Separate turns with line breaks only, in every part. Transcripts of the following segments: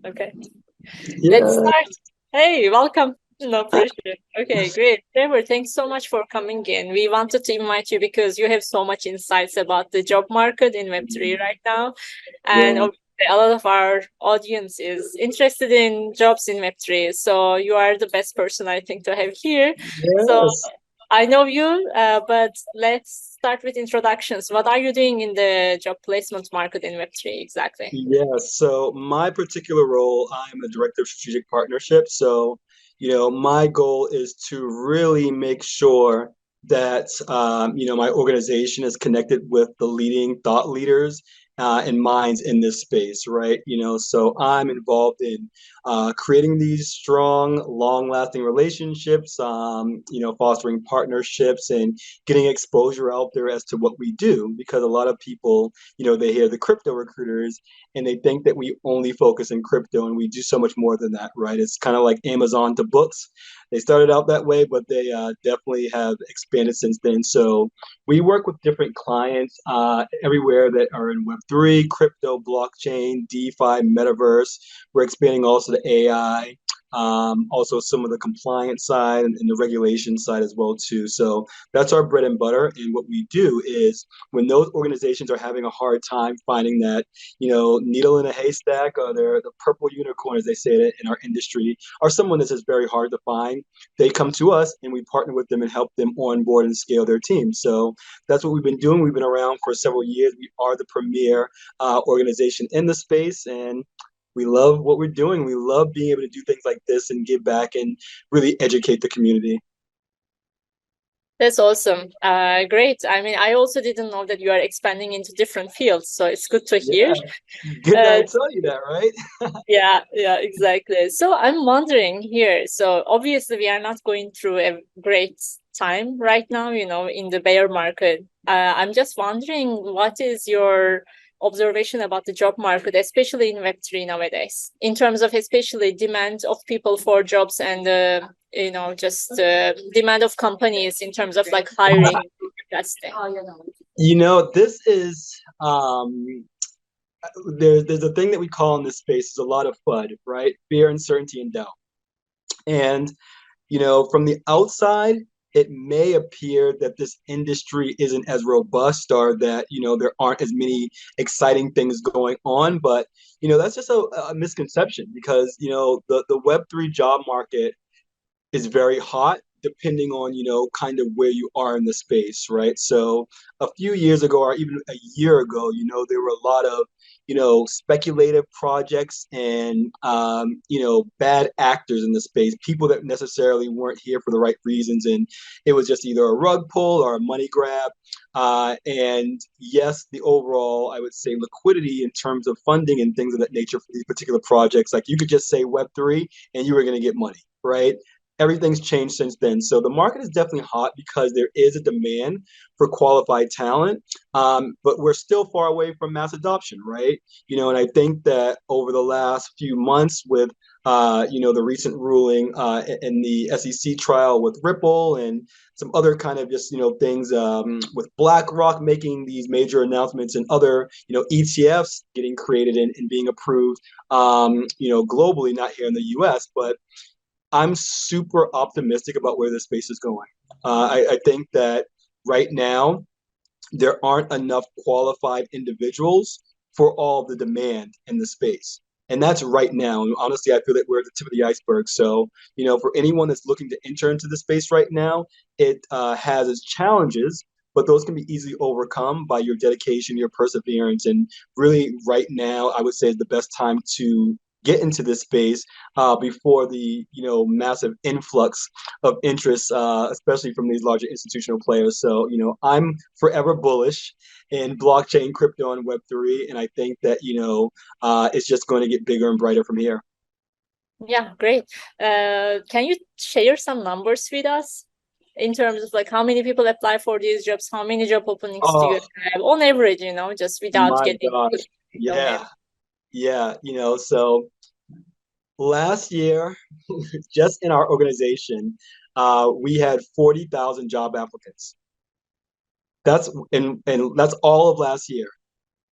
Okay, let's
Yeah,
start. Hey, welcome. No pressure. Okay, great. Trevor, thanks so much for coming in. We wanted to invite you because you have so much insights about the job market in Web3 right now. And
yeah,
obviously, a lot of our audience is interested in jobs in Web3. So you are the best person, I think, to have here. So
yes,
I know you, but let's start with introductions. What are you doing in the job placement market in Web3 exactly?
yes. So my particular role, I'm a director of strategic partnership. So, my goal is to really make sure that, my organization is connected with the leading thought leaders and minds in this space, right? So I'm involved in creating these strong, long-lasting relationships, fostering partnerships and getting exposure out there as to what we do, because a lot of people, they hear the crypto recruiters and they think that we only focus in crypto, and we do so much more than that, right? It's kind of like Amazon to books. They started out that way, but they definitely have expanded since then. So we work with different clients everywhere that are in Web3, crypto, blockchain, DeFi, metaverse. We're expanding also to AI. Also some of the compliance side and the regulation side as well too. So that's our bread and butter. And what we do is, when those organizations are having a hard time finding that, needle in a haystack, or they're the purple unicorn, as they say it in our industry, or someone that's just very hard to find, they come to us and we partner with them and help them onboard and scale their team. So that's what we've been doing. We've been around for several years. We are the premier organization in the space, and we love what we're doing. We love being able to do things like this and give back and really educate the community.
That's awesome. Great. I mean, I also didn't know that you are expanding into different fields, so it's good to hear.
Yeah, good that I
Uh,
tell you that, right?
yeah, exactly. So I'm wondering here. So obviously, we are not going through a great time right now, in the bear market. I'm just wondering, what is your observation about the job market, especially in Web3 nowadays, in terms of especially demand of people for jobs and, just demand of companies in terms of like hiring. That's the
This is there's a thing that we call in this space is a lot of FUD, right? Fear, uncertainty, and doubt. And from the outside, it may appear that this industry isn't as robust, or that there aren't as many exciting things going on. But that's just a misconception, because the Web3 job market is very hot, depending on kind of where you are in the space, right? So a few years ago, or even a year ago, there were a lot of speculative projects and bad actors in the space, people that necessarily weren't here for the right reasons, and it was just either a rug pull or a money grab. And yes, the overall, I would say, liquidity in terms of funding and things of that nature for these particular projects, like you could just say Web3 and you were going to get money, right? Everything's changed since then. So the market is definitely hot because there is a demand for qualified talent, but we're still far away from mass adoption, right? And I think that over the last few months, with the recent ruling in the SEC trial with Ripple, and some other kind of just things, with BlackRock making these major announcements, and other ETFs getting created and being approved, globally, not here in the U.S., but I'm super optimistic about where this space is going. I think that right now there aren't enough qualified individuals for all the demand in the space. And that's right now. And honestly, I feel that we're at the tip of the iceberg. So, for anyone that's looking to enter into the space right now, it has its challenges, but those can be easily overcome by your dedication, your perseverance. And really, right now, I would say is the best time to get into this space before the massive influx of interest, especially from these larger institutional players. So I'm forever bullish in blockchain, crypto, and Web3, and I think that it's just going to get bigger and brighter from here.
Yeah, great. Can you share some numbers with us in terms of like how many people apply for these jobs? How many job openings do
Oh
you have on average, just without
my
getting
gosh.
domain?
Yeah. Yeah. So last year, just in our organization, we had 40,000 job applicants. And that's all of last year.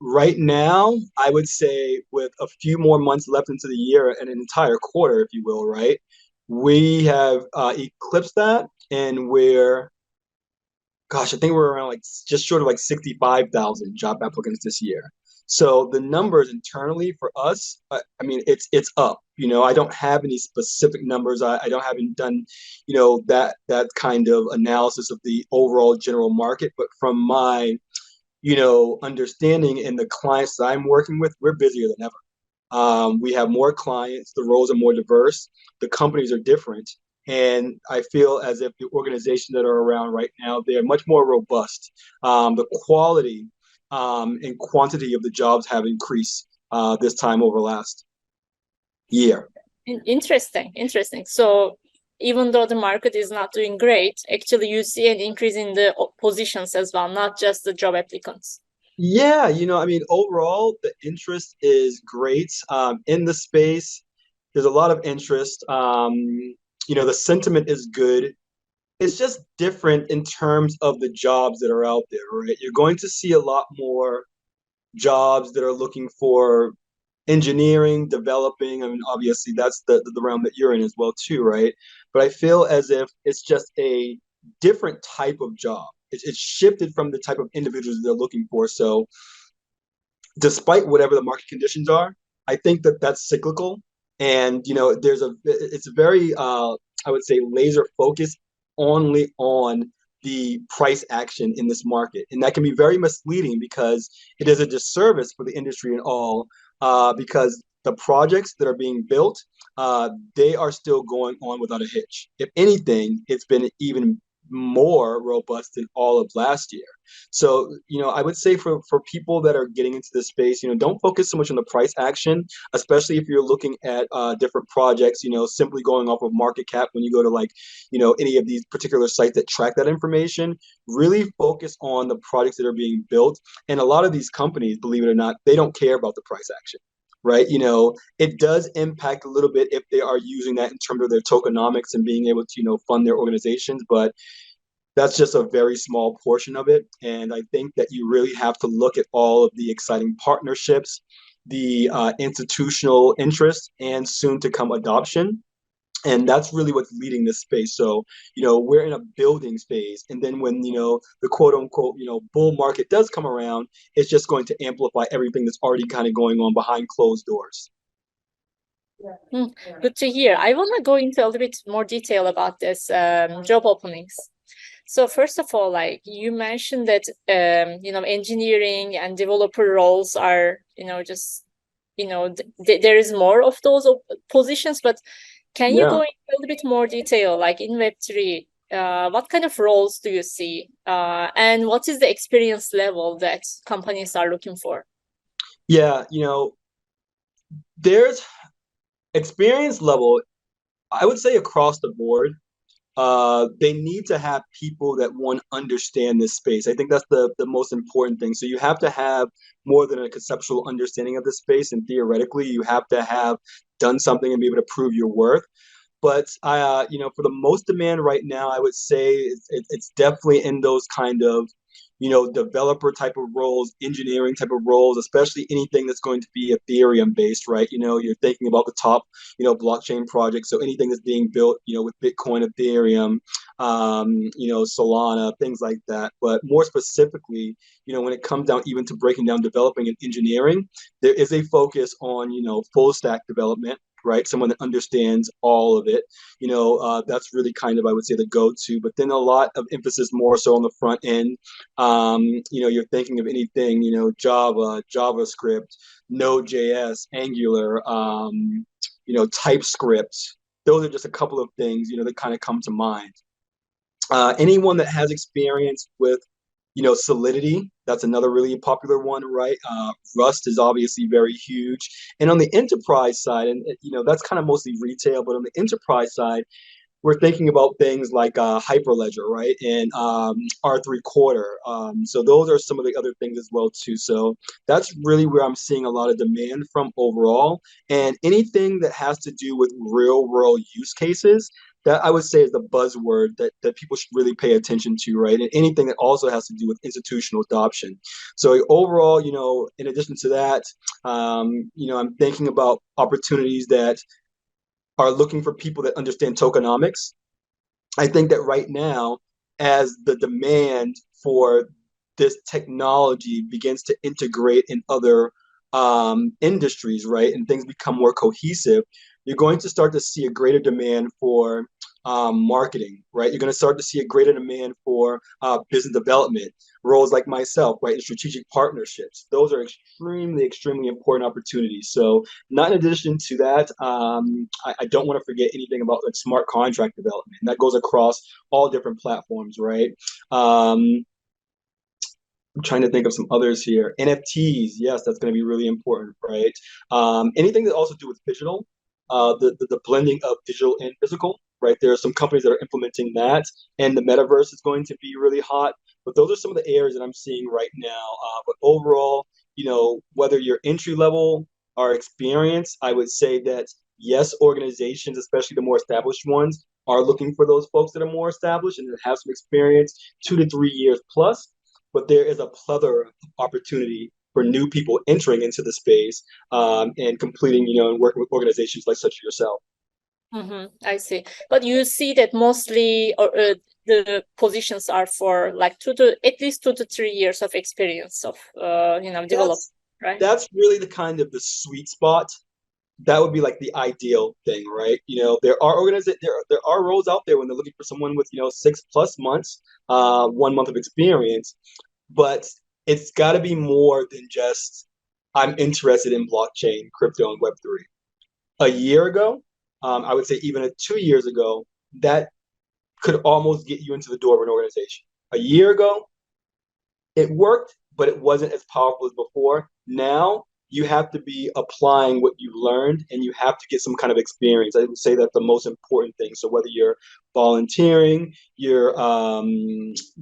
Right now, I would say with a few more months left into the year and an entire quarter, if you will, right? We have eclipsed that, and I think we're around like just short of like 65,000 job applicants this year. So the numbers internally for us, I mean, it's up. I don't have any specific numbers. I don't haven't done, that kind of analysis of the overall general market. But from my, understanding and the clients that I'm working with, we're busier than ever. We have more clients, the roles are more diverse, the companies are different. And I feel as if the organizations that are around right now, they're much more robust. The quality and quantity of the jobs have increased this time over last year.
Interesting, interesting. So even though the market is not doing great, actually you see an increase in the positions as well, not just the job applicants.
Yeah, I mean, overall, the interest is great in the space. There's a lot of interest. The sentiment is good. It's just different in terms of the jobs that are out there, right? You're going to see a lot more jobs that are looking for engineering, developing. I mean, obviously that's the realm that you're in as well too, right? But I feel as if it's just a different type of job. It's shifted from the type of individuals they're looking for. So despite whatever the market conditions are, I think that that's cyclical. And it's very I would say laser focused only on the price action in this market, and that can be very misleading because it is a disservice for the industry and all. Because the projects that are being built, they are still going on without a hitch. If anything, it's been even more robust than all of last year. So, I would say for people that are getting into this space, don't focus so much on the price action, especially if you're looking at different projects, simply going off of market cap when you go to like, any of these particular sites that track that information, really focus on the projects that are being built. And a lot of these companies, believe it or not, they don't care about the price action. Right. It does impact a little bit if they are using that in terms of their tokenomics and being able to, fund their organizations. But that's just a very small portion of it. And I think that you really have to look at all of the exciting partnerships, the institutional interest, and soon to come adoption. And that's really what's leading this space. So, we're in a building phase. And then when, the quote unquote, bull market does come around, it's just going to amplify everything that's already kind of going on behind closed doors.
Good to hear. I want to go into a little bit more detail about this job openings. So first of all, like you mentioned that engineering and developer roles are just there is more of those positions, but can you
Yeah.
go into a little bit more detail, like in Web3, what kind of roles do you see, and what is the experience level that companies are looking for?
Yeah. There's experience level, I would say across the board. They need to have people that one understand this space. I think that's the most important thing. So you have to have more than a conceptual understanding of this space, and theoretically, you have to have done something and be able to prove your worth. But for the most demand right now, I would say it's definitely in those kind of, developer type of roles, engineering type of roles, especially anything that's going to be Ethereum based, right? You're thinking about the top, blockchain projects. So anything that's being built, with Bitcoin, Ethereum, Solana, things like that. But more specifically, when it comes down even to breaking down developing and engineering, there is a focus on, full stack development, right? Someone that understands all of it. That's really kind of, I would say, the go-to. But then a lot of emphasis more so on the front end. You're thinking of anything, Java, JavaScript, Node.js, Angular, TypeScript. Those are just a couple of things, that kind of come to mind. Anyone that has experience with Solidity, that's another really popular one, right? Rust is obviously very huge. And on the enterprise side, and that's kind of mostly retail, but on the enterprise side, we're thinking about things like Hyperledger, right? And R3 Quarter. So those are some of the other things as well too. So that's really where I'm seeing a lot of demand from overall. And anything that has to do with real world use cases, that I would say is the buzzword that people should really pay attention to, right? And anything that also has to do with institutional adoption. So overall, in addition to that, I'm thinking about opportunities that are looking for people that understand tokenomics. I think that right now, as the demand for this technology begins to integrate in other industries, right, and things become more cohesive, you're going to start to see a greater demand for marketing, right? You're going to start to see a greater demand for business development, roles like myself, right, in strategic partnerships. Those are extremely, extremely important opportunities. So, not in addition to that, I don't want to forget anything about like smart contract development. That goes across all different platforms, right? I'm trying to think of some others here. NFTs, yes, that's going to be really important, right? Anything that also do with digital, the blending of digital and physical, right? There are some companies that are implementing that, and the metaverse is going to be really hot. But those are some of the areas that I'm seeing right now. But overall, whether you're entry level or experienced, I would say that yes, organizations, especially the more established ones, are looking for those folks that are more established and that have some experience, 2 to 3 years plus, but there is a plethora of opportunity for new people entering into the space and completing, and working with organizations like such as yourself.
I see. But you see that mostly the positions are for like at least 2 to 3 years of experience of development,
That's
right?
that's really the kind of the sweet spot. That would be like the ideal thing, right? There are roles out there when they're looking for someone with 6+ months, 1 month of experience, but it's got to be more than just I'm interested in blockchain, crypto, and Web3. A year ago, I would say even 2 years ago, that could almost get you into the door of an organization. A year ago, it worked, but it wasn't as powerful as before. Now you have to be applying what you've learned and you have to get some kind of experience. I would say that's the most important thing. So whether you're volunteering, you're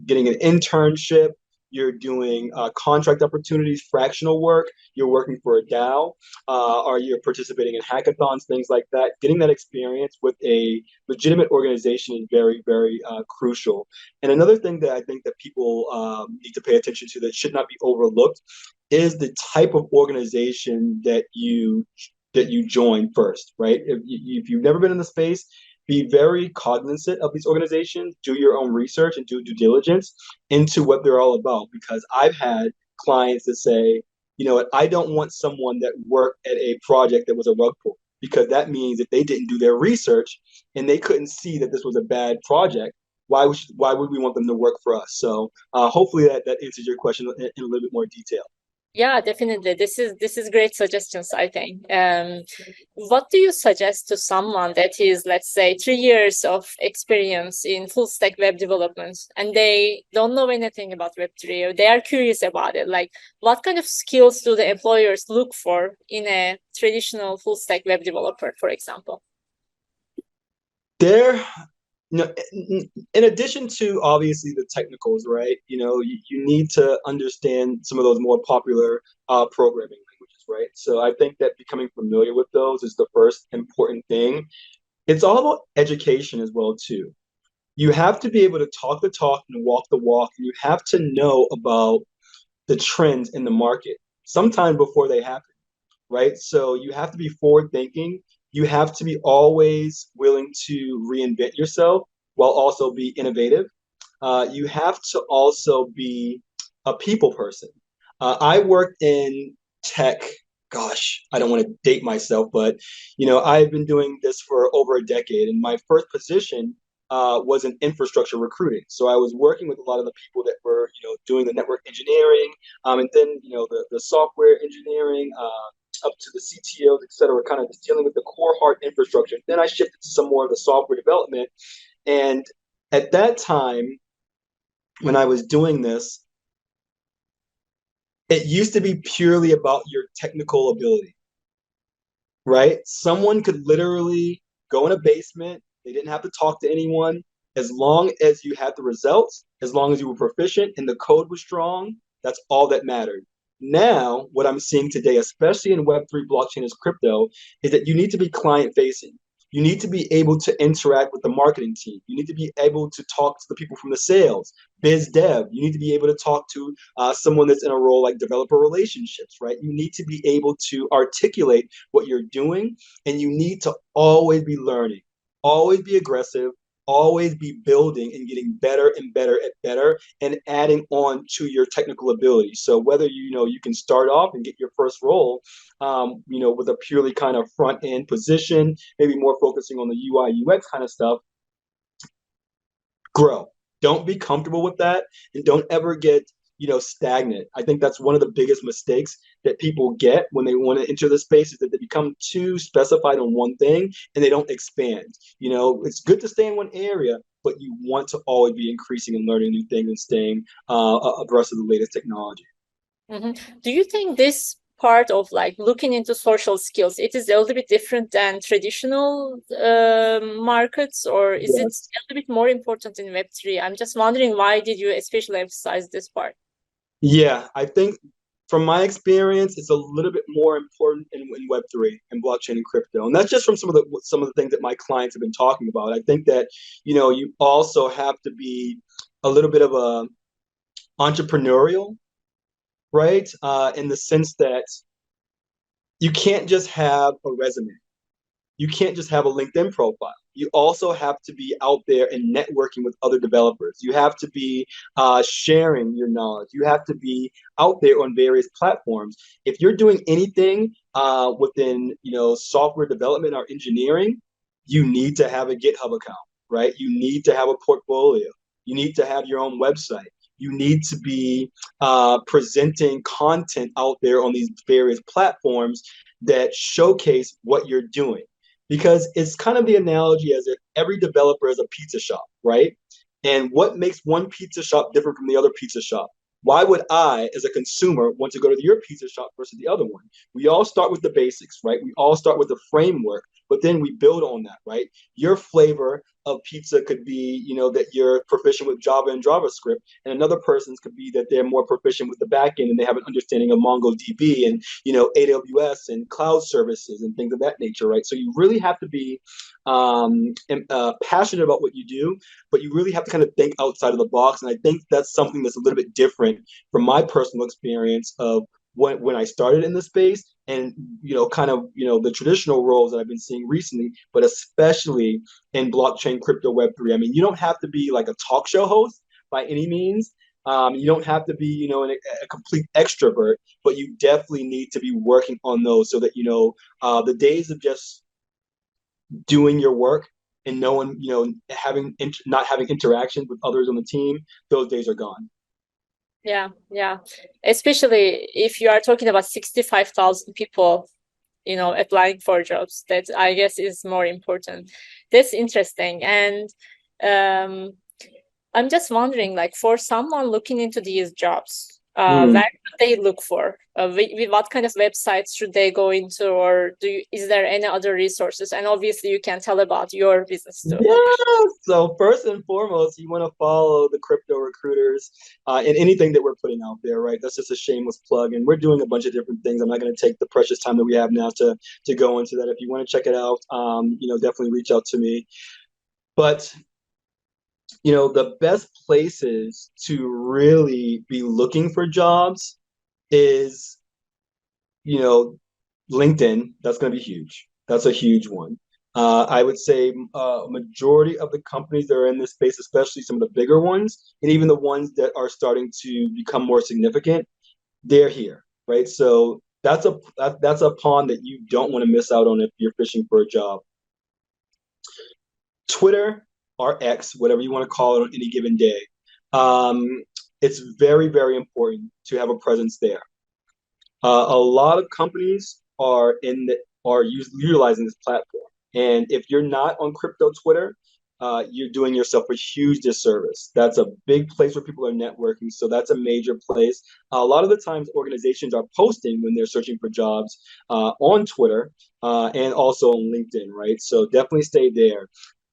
getting an internship, you're doing contract opportunities, fractional work, you're working for a DAO, or you're participating in hackathons, things like that. Getting that experience with a legitimate organization is very, very crucial. And another thing that I think that people need to pay attention to that should not be overlooked is the type of organization that you join first, right? If you've never been in the space, be very cognizant of these organizations, do your own research and do due diligence into what they're all about. Because I've had clients that say, you know what, I don't want someone that worked at a project that was a rug pull, because that means that they didn't do their research and they couldn't see that this was a bad project. Why would we want them to work for us? So hopefully that answers your question in a little bit more detail.
Yeah, definitely. This is great suggestions, I think. What do you suggest to someone that is, let's say, 3 years of experience in full stack web development and they don't know anything about Web3 or they are curious about it? Like, what kind of skills do the employers look for in a traditional full stack web developer, for example?
There, in addition to obviously the technicals, right? You need to understand some of those more popular programming languages, right? So I think that becoming familiar with those is the first important thing. It's all about education as well too. You have to be able to talk the talk and walk the walk, and you have to know about the trends in the market sometime before they happen, right? So you have to be forward thinking. You have to be always willing to reinvent yourself while also be innovative. You have to also be a people person. I worked in tech. Gosh, I don't want to date myself, but I've been doing this for over a decade, and my first position was in infrastructure recruiting. So I was working with a lot of the people that were, doing the network engineering, and then the software engineering, up to the CTOs, et cetera, kind of just dealing with the core hard infrastructure. Then I shifted to some more of the software development, and at that time, when I was doing this, it used to be purely about your technical ability, right? Someone could literally go in a basement, they didn't have to talk to anyone. As long as you had the results, as long as you were proficient and the code was strong, that's all that mattered. Now, what I'm seeing today, especially in Web3 blockchain as crypto, is that you need to be client facing. You need to be able to interact with the marketing team. You need to be able to talk to the people from the sales, biz dev. You need to be able to talk to someone that's in a role like developer relationships, right? You need to be able to articulate what you're doing, and you need to always be learning, always be aggressive, always be building and getting better and better at better and adding on to your technical ability. So whether you can start off and get your first role, with a purely kind of front end position, maybe more focusing on the UI UX kind of stuff, grow. Don't be comfortable with that, and don't ever get stagnant. I think that's one of the biggest mistakes that people get when they want to enter the space, is that they become too specified on one thing and they don't expand. It's good to stay in one area, but you want to always be increasing and learning new things and staying abreast of the latest technology.
Mm-hmm. Do you think this part of like looking into social skills, it is a little bit different than traditional markets, or is it
Yes.
a little bit more important in Web3? I'm just wondering, why did you especially emphasize this part?
Yeah, I think from my experience, it's a little bit more important in Web3 and blockchain and crypto, and that's just from some of the things that my clients have been talking about. I think that you also have to be a little bit of a entrepreneurial, right? In the sense that you can't just have a resume. You can't just have a LinkedIn profile. You also have to be out there and networking with other developers. You have to be sharing your knowledge. You have to be out there on various platforms. If you're doing anything within software development or engineering, you need to have a GitHub account, right? You need to have a portfolio. You need to have your own website. You need to be presenting content out there on these various platforms that showcase what you're doing, because it's kind of the analogy as if every developer is a pizza shop, right? And what makes one pizza shop different from the other pizza shop? Why would I, as a consumer, want to go to your pizza shop versus the other one? We all start with the basics, right? We all start with the framework, but then we build on that, right? Your flavor of pizza could be, that you're proficient with Java and JavaScript, and another person's could be that they're more proficient with the backend and they have an understanding of MongoDB and AWS and cloud services and things of that nature, right? So you really have to be passionate about what you do, but you really have to kind of think outside of the box. And I think that's something that's a little bit different from my personal experience of when I started in the space, and kind of the traditional roles that I've been seeing recently, but especially in blockchain, crypto, Web3. I mean, you don't have to be like a talk show host by any means. You don't have to be a complete extrovert, but you definitely need to be working on those, so that the days of just doing your work and no one not having interactions with others on the team, those days are gone.
Yeah. Especially if you are talking about 65,000 people, applying for jobs, that I guess is more important. That's interesting. And I'm just wondering, like, for someone looking into these jobs, where should they look for? What kind of websites should they go into, or is there any other resources? And obviously, you can tell about your business too.
Yeah. So first and foremost, you want to follow the crypto recruiters in anything that we're putting out there, right? That's just a shameless plug, and we're doing a bunch of different things. I'm not going to take the precious time that we have now to go into that. If you want to check it out, definitely reach out to me. But the best places to really be looking for jobs is, LinkedIn. That's going to be huge. That's a huge one. I would say majority of the companies that are in this space, especially some of the bigger ones, and even the ones that are starting to become more significant, they're here, right? So that's a pond that you don't want to miss out on if you're fishing for a job. Twitter or X, whatever you want to call it, on any given day. It's very, very important to have a presence there. A lot of companies are utilizing this platform, and if you're not on crypto Twitter, you're doing yourself a huge disservice. That's a big place where people are networking, so that's a major place. A lot of the times, organizations are posting when they're searching for jobs on Twitter and also on LinkedIn, right? So definitely stay there.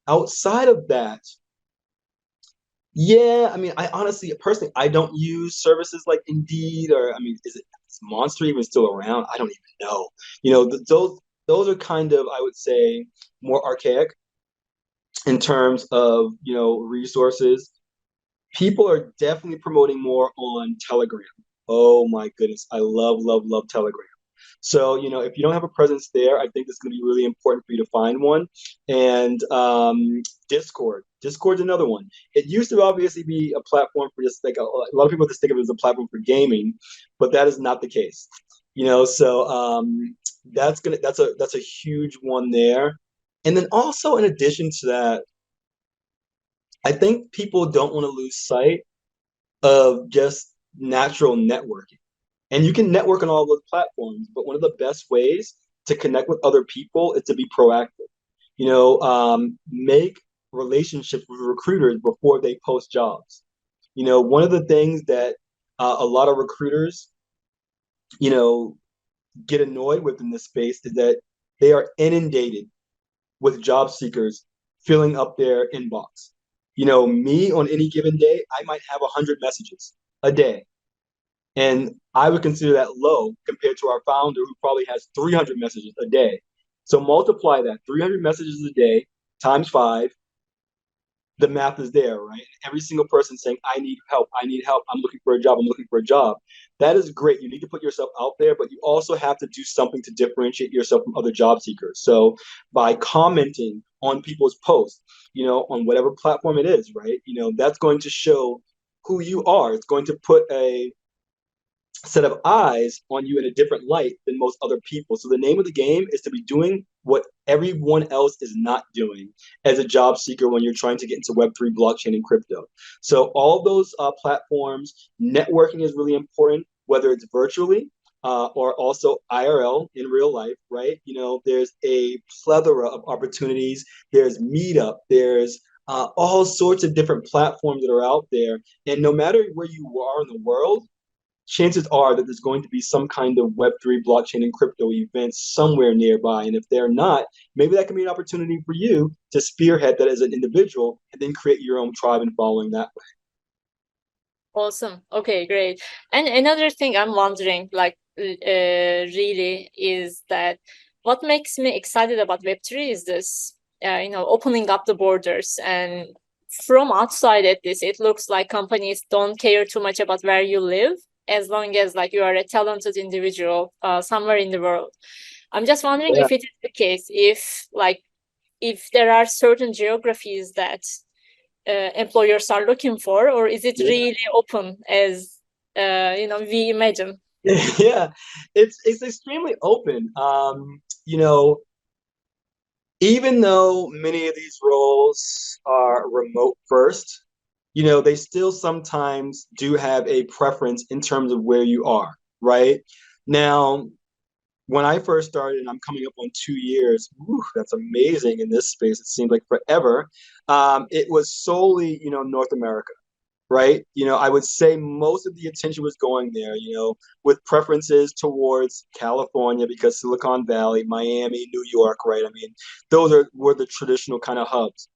Outside of that, yeah, I mean, I honestly, personally, I don't use services like Indeed, or I mean, is Monster even still around? I don't even know. Those those are kind of, I would say, more archaic in terms of, resources. People are definitely promoting more on Telegram. Oh my goodness, I love, love, love Telegram. So, if you don't have a presence there, I think it's going to be really important for you to find one. And Discord. Discord's another one. It used to obviously be a platform for just like a lot of people just think of it as a platform for gaming, but that is not the case. So that's a huge one there. And then also in addition to that, I think people don't want to lose sight of just natural networking. And you can network on all those platforms, but one of the best ways to connect with other people is to be proactive. Make relationships with recruiters before they post jobs. One of the things that a lot of recruiters, you know, get annoyed with in this space is that they are inundated with job seekers filling up their inbox. Me on any given day, I might have 100 messages a day. And I would consider that low compared to our founder who probably has 300 messages a day. So multiply that 300 messages a day times five, the math is there, right? Every single person saying, I need help, I need help, I'm looking for a job, I'm looking for a job. That is great. You need to put yourself out there, but you also have to do something to differentiate yourself from other job seekers. So by commenting on people's posts, on whatever platform it is, right? That's going to show who you are. It's going to put a set of eyes on you in a different light than most other people. So the name of the game is to be doing what everyone else is not doing as a job seeker when you're trying to get into Web3, blockchain, and crypto. So all those platforms, networking is really important, whether it's virtually or also IRL in real life, right? There's a plethora of opportunities. There's Meetup. There's all sorts of different platforms that are out there. And no matter where you are in the world, chances are that there's going to be some kind of Web3 blockchain and crypto event somewhere nearby. And if they're not, maybe that can be an opportunity for you to spearhead that as an individual and then create your own tribe and following that way.
Awesome. Okay, great. And another thing I'm wondering, like, really, is that what makes me excited about Web3 is this, opening up the borders. And from outside at this, it looks like companies don't care too much about where you live, as long as like you are a talented individual somewhere in the world. I'm just wondering
Yeah.
if it is the case, if there are certain geographies that employers are looking for, or is it
Yeah.
really open as we imagine?
Yeah, it's extremely open. Even though many of these roles are remote first, they still sometimes do have a preference in terms of where you are, right? Now, when I first started, and I'm coming up on 2 years, whew, that's amazing in this space. It seems like forever. It was solely, North America, right? I would say most of the attention was going there, with preferences towards California because Silicon Valley, Miami, New York, right? I mean, were the traditional kind of hubs.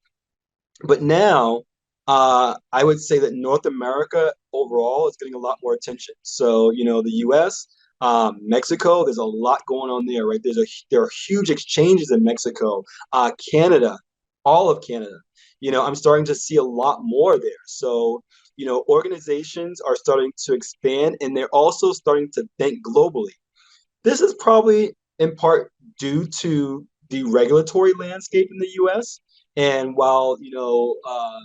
But now, I would say that North America overall is getting a lot more attention. So, the U.S., Mexico, there's a lot going on there, right? There are huge exchanges in Mexico, Canada, all of Canada. I'm starting to see a lot more there. So, organizations are starting to expand, and they're also starting to think globally. This is probably in part due to the regulatory landscape in the U.S. And while the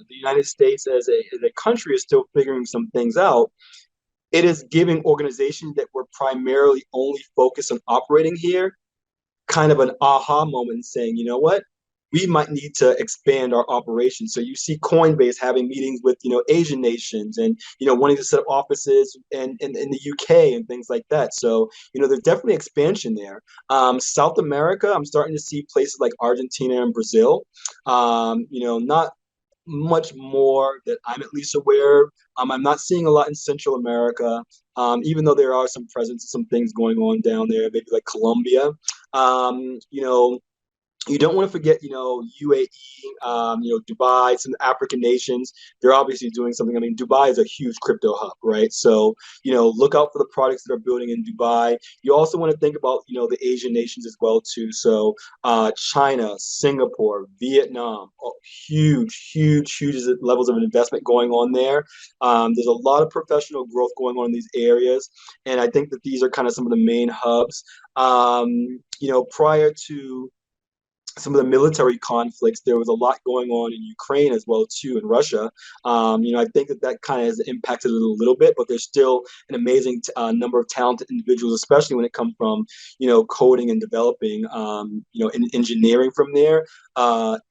United States as a country is still figuring some things out, it is giving organizations that were primarily only focused on operating here kind of an aha moment, saying, you know what, we might need to expand our operations. So you see Coinbase having meetings with, Asian nations and, wanting to set up offices in the UK and things like that. So, there's definitely expansion there. South America, I'm starting to see places like Argentina and Brazil. Not much more that I'm at least aware of. I'm not seeing a lot in Central America, even though there are some presence, some things going on down there, maybe like Colombia. Um, you know, You don't want to forget, UAE, Dubai, some African nations. They're obviously doing something. I mean, Dubai is a huge crypto hub, right? So, look out for the products that are building in Dubai. You also want to think about, the Asian nations as well too. So, China, Singapore, Vietnam, huge, huge, huge levels of investment going on there. There's a lot of professional growth going on in these areas, and I think that these are kind of some of the main hubs. Prior to some of the military conflicts. There was a lot going on in Ukraine as well too, in Russia. I think that kind of has impacted it a little bit, but there's still an amazing number of talented individuals, especially when it comes from coding and developing, in engineering from there.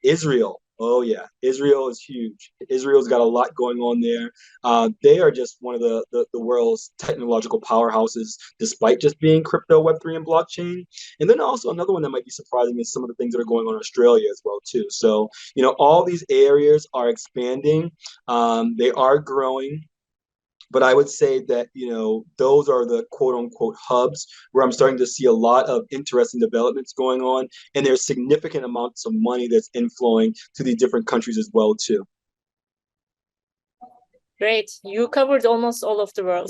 Israel. Oh yeah, Israel is huge. Israel's got a lot going on there. They are just one of the world's technological powerhouses, despite just being crypto, Web3, and blockchain. And then also another one that might be surprising is some of the things that are going on in Australia as well too. So all these areas are expanding. They are growing. But I would say that, those are the quote unquote hubs where I'm starting to see a lot of interesting developments going on. And there's significant amounts of money that's inflowing to these different countries as well, too.
Great. You covered almost all of the world.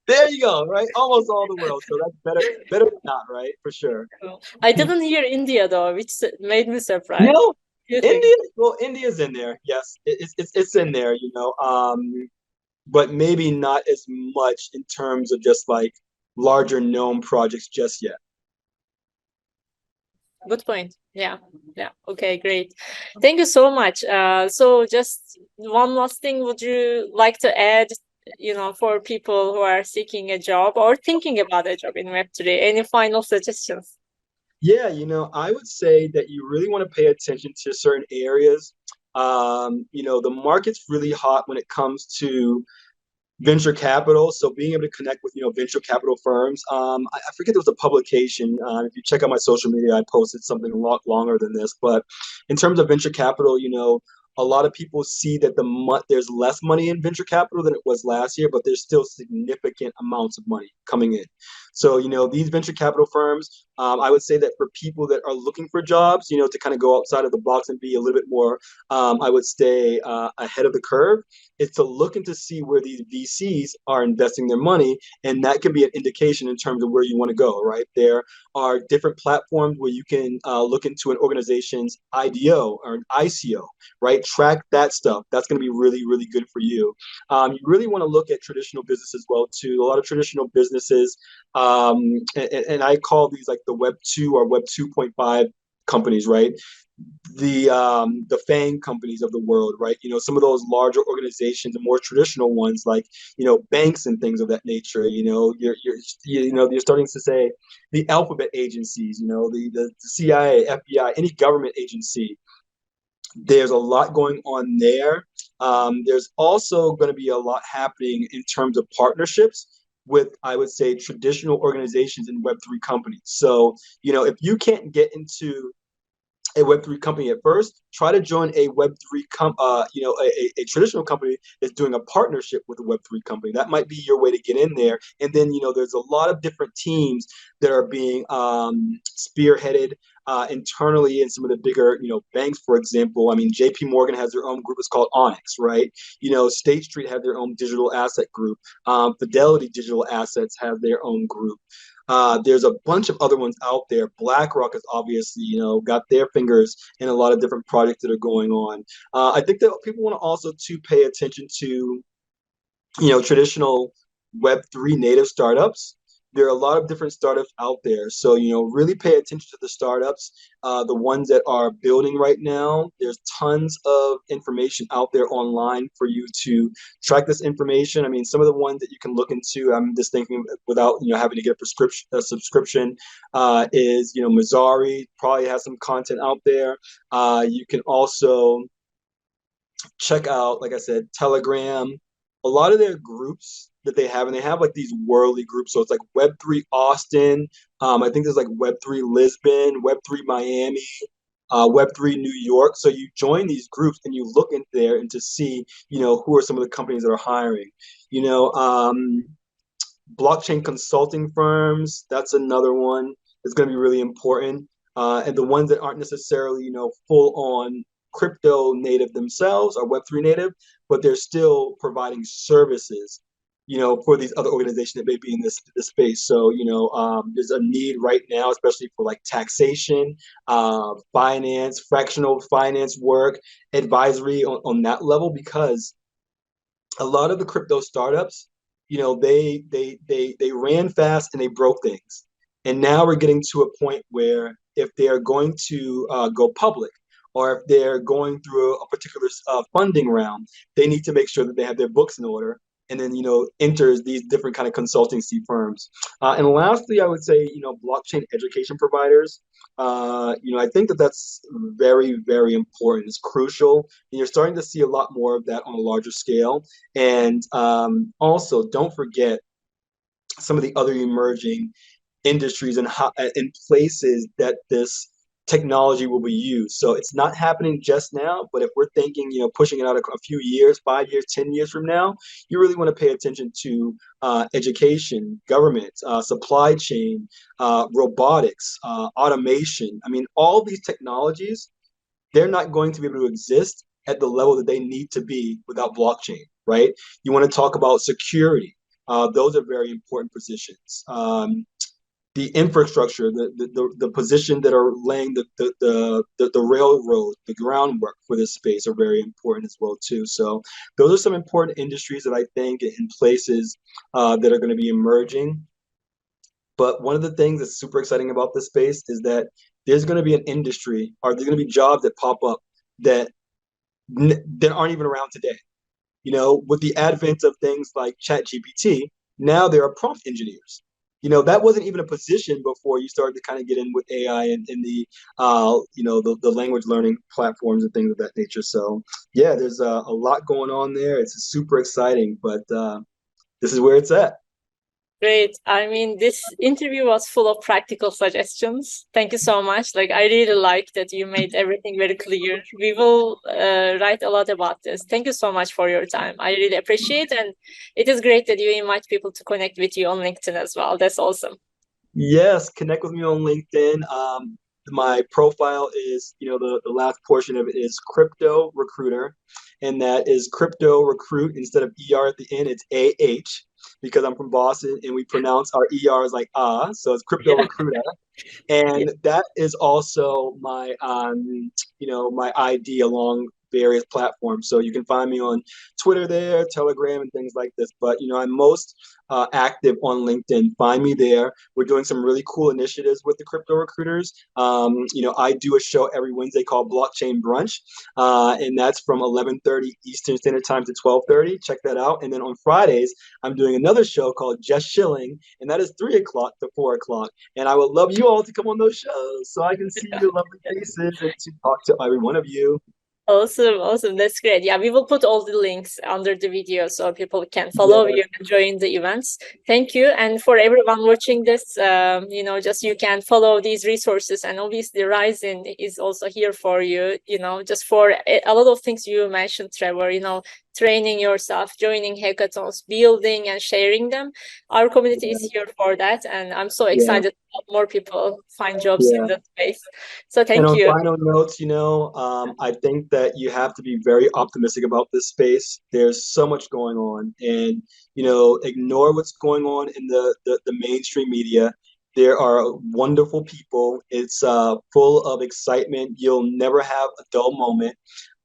There you go, right? Almost all the world. So that's better than not, right? For sure.
I didn't hear India though, which made me surprised.
No,
Do you think?
India. Well, India's in there. Yes, it's in there. But maybe not as much in terms of just like larger known projects just yet.
Good point. Yeah. Yeah. Okay, great. Thank you so much. So just one last thing, would you like to add, for people who are seeking a job or thinking about a job in Web3? Any final suggestions?
Yeah, I would say that you really want to pay attention to certain areas. The market's really hot when it comes to venture capital. So being able to connect with venture capital firms. I forget there was a publication. If you check out my social media, I posted something a lot longer than this. But in terms of venture capital, a lot of people see that there's less money in venture capital than it was last year, but there's still significant amounts of money coming in. So these venture capital firms, I would say that for people that are looking for jobs, to kind of go outside of the box and be a little bit more, I would stay ahead of the curve is to look into see where these VCs are investing their money, and that can be an indication in terms of where you want to go. Right, there are different platforms where you can look into an organization's IDO or an ICO. Right, track that stuff. That's going to be really, really good for you. You really want to look at traditional business as well too. A lot of traditional businesses, and I call these like the Web 2 or Web 2.5 companies, right? The FANG companies of the world, right? Some of those larger organizations and more traditional ones, like banks and things of that nature. You're starting to say the alphabet agencies, the CIA, FBI, any government agency. There's a lot going on there. There's also going to be a lot happening in terms of partnerships with, I would say, traditional organizations and Web3 companies. So, if you can't get into a Web3 company at first, try to join a Web3 a traditional company that's doing a partnership with a Web3 company. That might be your way to get in there. And then there's a lot of different teams that are being spearheaded internally in some of the bigger banks. For example, I mean, JP Morgan has their own group. It's called Onyx, right? State Street have their own digital asset group. Fidelity Digital Assets have their own group. There's a bunch of other ones out there. BlackRock has obviously, got their fingers in a lot of different projects that are going on. I think that people want to also to pay attention to, traditional Web3 native startups. There are a lot of different startups out there. So, really pay attention to the startups, the ones that are building right now. There's tons of information out there online for you to track this information. I mean, some of the ones that you can look into, I'm just thinking without, having to get a subscription, is, Mazari probably has some content out there. You can also check out, like I said, Telegram, a lot of their groups that they have, and they have like these worldly groups. So it's like Web3 Austin. I think there's like Web3 Lisbon, Web3 Miami, Web3 New York. So you join these groups and you look in there and to see, who are some of the companies that are hiring. You know, um, Blockchain consulting firms. That's another one that's going to be really important. and the ones that aren't necessarily, full on crypto native themselves or Web3 native, but they're still providing services, for these other organizations that may be in this space. So, there's a need right now, especially for like taxation, finance, fractional finance work, advisory on that level, because a lot of the crypto startups, they ran fast and they broke things. And now we're getting to a point where if they're going to go public, or if they're going through a particular funding round, they need to make sure that they have their books in order, and then enters these different kind of consultancy firms. And lastly, I would say blockchain education providers. I think that that's very, very important. It's crucial, and you're starting to see a lot more of that on a larger scale. And also, don't forget some of the other emerging industries and in places that this technology will be used. So it's not happening just now, but if we're thinking, pushing it out a few years, 5 years, 10 years from now, you really want to pay attention to education, government, supply chain, robotics, automation. I mean, all these technologies, they're not going to be able to exist at the level that they need to be without blockchain, right? You want to talk about security. Those are very important positions. The infrastructure, the position that are laying the railroad, the groundwork for this space are very important as well too. So those are some important industries that I think in places that are going to be emerging. But one of the things that's super exciting about this space is that there's going to be an industry, or there's going to be jobs that pop up that that aren't even around today. With the advent of things like ChatGPT, now there are prompt engineers. That wasn't even a position before you started to kind of get in with AI and in the, the language learning platforms and things of that nature. So yeah, there's a lot going on there. It's super exciting, but this is where it's at.
Great. I mean, this interview was full of practical suggestions. Thank you so much. Like, I really like that you made everything very clear. We will write a lot about this. Thank you so much for your time. I really appreciate, and it is great that you invite people to connect with you on LinkedIn as well. That's awesome.
Yes, connect with me on LinkedIn. My profile is, the last portion of it is crypto recruiter, and that is crypto recruit. Instead of ER at the end, it's AH, because I'm from Boston and we pronounce our ERs like ah, so it's crypto
Yeah.
recruiter.
Yeah.
And that is also my my ID along various platforms. So you can find me on Twitter there, Telegram, and things like this. But I'm most active on LinkedIn. Find me there. We're doing some really cool initiatives with the crypto recruiters. I do a show every Wednesday called Blockchain Brunch, and that's from 11:30 Eastern Standard Time to 12:30. Check that out. And then on Fridays, I'm doing another show called Just Chilling, and that is 3 o'clock to 4 o'clock. And I would love you all to come on those shows so I can see your lovely faces and to talk to every one of you.
Awesome, awesome. That's great. Yeah, we will put all the links under the video so people can follow
Yeah,
you and join the events. Thank you. And for everyone watching this, just you can follow these resources. And obviously, Ryzen is also here for you, just for a lot of things you mentioned, Trevor, training yourself, joining hackathons, building and sharing them. Our community is here for that. And I'm so
yeah,
excited to help more people find jobs in
yeah.
that space. So
And
thank
on
you.
final notes, I think that you have to be very optimistic about this space. There's so much going on, and ignore what's going on in the mainstream media. There are wonderful people. It's full of excitement. You'll never have a dull moment.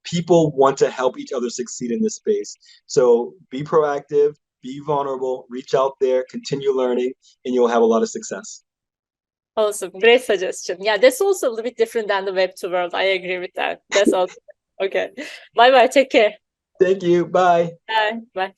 People want to help each other succeed in this space. So be proactive, be vulnerable, reach out there, continue learning, and you'll have a lot of success.
Awesome. Great suggestion. Yeah, that's also a little bit different than the Web2 world. I agree with that. That's awesome. Okay. Bye bye. Take care.
Thank you. Bye.
Bye. Bye.